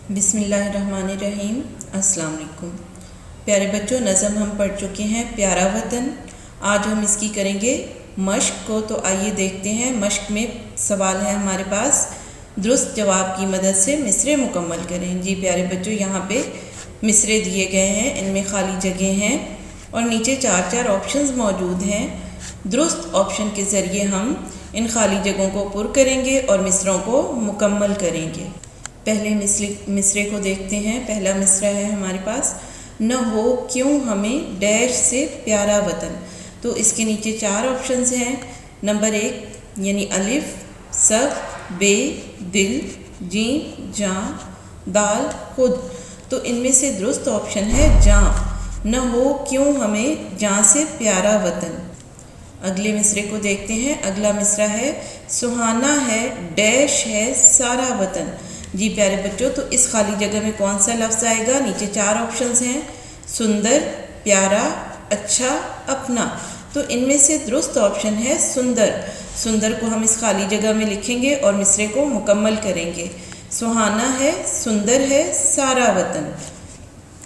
بسم اللہ الرحمن الرحیم۔ السلام علیکم پیارے بچوں، نظم ہم پڑھ چکے ہیں پیارا وطن۔ آج ہم اس کی کریں گے مشق کو، تو آئیے دیکھتے ہیں۔ مشق میں سوال ہے ہمارے پاس، درست جواب کی مدد سے مصرعے مکمل کریں۔ جی پیارے بچوں، یہاں پہ مصرعے دیے گئے ہیں، ان میں خالی جگہ ہیں اور نیچے 4 آپشنز موجود ہیں۔ درست آپشن کے ذریعے ہم ان خالی جگہوں کو پر کریں گے اور مصرعوں کو مکمل کریں گے۔ پہلے مصرعے کو دیکھتے ہیں۔ پہلا مصرعہ ہے ہمارے پاس، نہ ہو کیوں ہمیں ڈیش سے پیارا وطن۔ تو اس کے نیچے 4 آپشنز ہیں۔ نمبر 1 یعنی الف، سب، بے، دل، جیم، جاں، دال، خود۔ تو ان میں سے درست آپشن ہے جاں، نہ ہو کیوں ہمیں جاں سے پیارا وطن۔ اگلے مصرعے کو دیکھتے ہیں۔ اگلا مصرعہ ہے، سہانا ہے ڈیش ہے سارا وطن۔ جی پیارے بچوں، تو اس خالی جگہ میں کون سا لفظ آئے گا؟ نیچے 4 آپشنز ہیں، سندر، پیارا، اچھا، اپنا۔ تو ان میں سے درست آپشن ہے سندر۔ سندر کو ہم اس خالی جگہ میں لکھیں گے اور مصرعے کو مکمل کریں گے۔ سہانا ہے، سندر ہے سارا وطن۔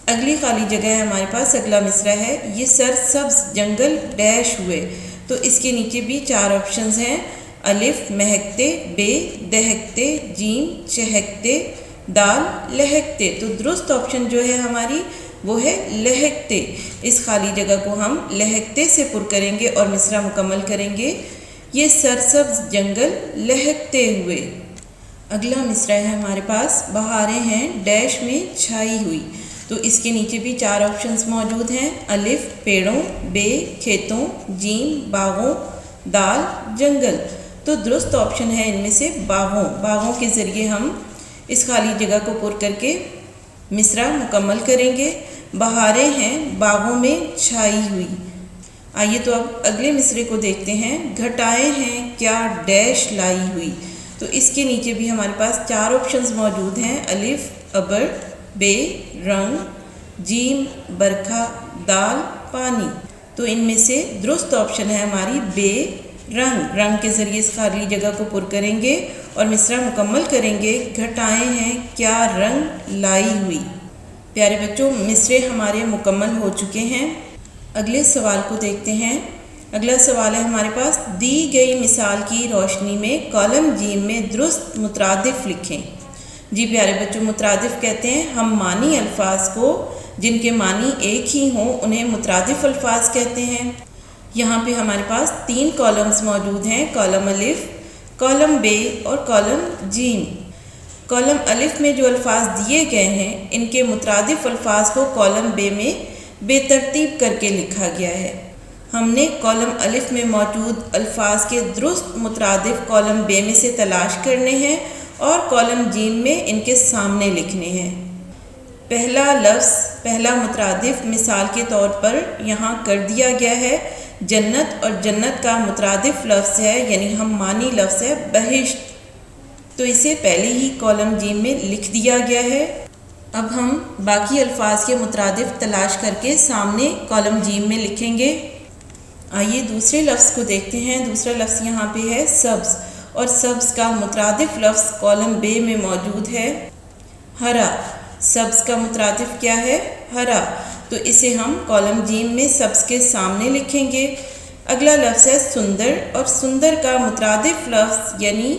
اگلی خالی جگہ ہے ہمارے پاس، اگلا مصرعہ ہے، یہ سرسبز جنگل ڈیش ہوئے۔ تو اس کے نیچے بھی 4 آپشنز ہیں، الف، مہکتے، بے، دہکتے، جیم، چہکتے، دال، لہکتے۔ تو درست آپشن جو ہے ہماری وہ ہے لہکتے۔ اس خالی جگہ کو ہم لہکتے سے پر کریں گے اور مصرعہ مکمل کریں گے، یہ سرسبز جنگل لہکتے ہوئے۔ اگلا مصرعہ ہے ہمارے پاس، بہاریں ہیں ڈیش میں چھائی ہوئی۔ تو اس کے نیچے بھی 4 آپشنز موجود ہیں، الف، پیڑوں، بے، کھیتوں، جیم، باغوں، دال، جنگل۔ تو درست آپشن ہے ان میں سے باغوں۔ باغوں کے ذریعے ہم اس خالی جگہ کو پر کر کے مصرعہ مکمل کریں گے، بہاریں ہیں باغوں میں چھائی ہوئی۔ آئیے تو اب اگلے مصرعے کو دیکھتے ہیں، گھٹائیں ہیں کیا ڈیش لائی ہوئی۔ تو اس کے نیچے بھی ہمارے پاس 4 آپشنز موجود ہیں، الف، ابر، بے، رنگ، جیم، برکھا، دال، پانی۔ تو ان میں سے درست آپشن ہے ہماری بے، رنگ۔ رنگ کے ذریعے اس خالی جگہ کو پر کریں گے اور مصرعہ مکمل کریں گے، گھٹائیں ہیں کیا رنگ لائی ہوئی۔ پیارے بچوں، مصرعے ہمارے مکمل ہو چکے ہیں۔ اگلے سوال کو دیکھتے ہیں۔ اگلا سوال ہے ہمارے پاس، دی گئی مثال کی روشنی میں کالم جیم میں درست مترادف لکھیں۔ جی پیارے بچوں، مترادف کہتے ہیں ہم معنی الفاظ کو جن کے معنی ایک ہی ہوں انہیں مترادف الفاظ کہتے ہیں۔ یہاں پہ ہمارے پاس 3 کالمز موجود ہیں، کالم الف، کالم بے اور کالم جیم۔ کالم الف میں جو الفاظ دیے گئے ہیں ان کے مترادف الفاظ کو کالم بے میں بے ترتیب کر کے لکھا گیا ہے۔ ہم نے کالم الف میں موجود الفاظ کے درست مترادف کالم بے میں سے تلاش کرنے ہیں اور کالم جیم میں ان کے سامنے لکھنے ہیں۔ پہلا لفظ، پہلا مترادف مثال کے طور پر یہاں کر دیا گیا ہے، جنت، اور جنت کا مترادف لفظ ہے یعنی ہم معنی لفظ ہے بہشت، تو اسے پہلے ہی کالم جیم میں لکھ دیا گیا ہے۔ اب ہم باقی الفاظ کے مترادف تلاش کر کے سامنے کالم جیم میں لکھیں گے۔ آئیے دوسرے لفظ کو دیکھتے ہیں۔ دوسرا لفظ یہاں پہ ہے سبز، اور سبز کا مترادف لفظ کالم بے میں موجود ہے ہرا۔ سبز کا مترادف کیا ہے؟ ہرا، تو اسے ہم کالم جیم میں سبز کے سامنے لکھیں گے۔ اگلا لفظ ہے سندر، اور سندر کا مترادف لفظ یعنی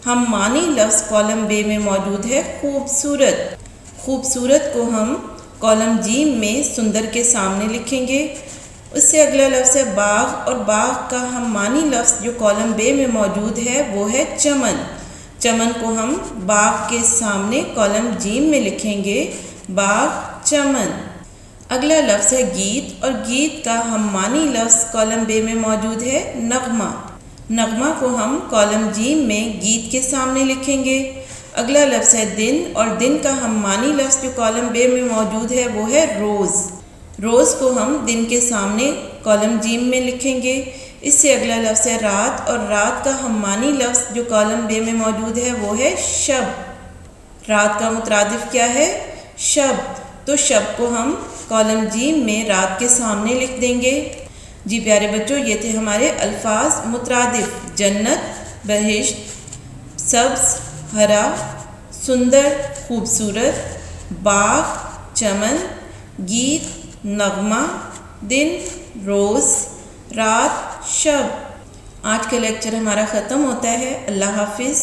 ہم معنی لفظ کالم بے میں موجود ہے خوبصورت۔ خوبصورت کو ہم کالم جیم میں سندر کے سامنے لکھیں گے۔ اس سے اگلا لفظ ہے باغ، اور باغ کا ہم معنی لفظ جو کالم بے میں موجود ہے وہ ہے چمن۔ چمن کو ہم باغ کے سامنے کالم جیم میں لکھیں گے، باغ، چمن۔ اگلا لفظ ہے گیت، اور گیت کا ہم معنی لفظ کالم بے میں موجود ہے نغمہ۔ نغمہ کو ہم کالم جیم میں گیت کے سامنے لکھیں گے۔ اگلا لفظ ہے دن، اور دن کا ہم معنی لفظ جو کالم بے میں موجود ہے وہ ہے روز۔ روز کو ہم دن کے سامنے کالم جیم میں لکھیں گے۔ اس سے اگلا لفظ ہے رات، اور رات کا ہم معنی لفظ جو کالم بے میں موجود ہے وہ ہے شب۔ رات کا مترادف کیا ہے؟ شب، تو شب کو ہم کالم جیم میں رات کے سامنے لکھ دیں گے۔ جی پیارے بچوں، یہ تھے ہمارے الفاظ مترادف، جنت، بہشت، سبز، ہرا، سندر خوبصورت، باغ چمن، گیت نغمہ، دن روز، رات شب۔ آج کا لیکچر ہمارا ختم ہوتا ہے۔ اللہ حافظ۔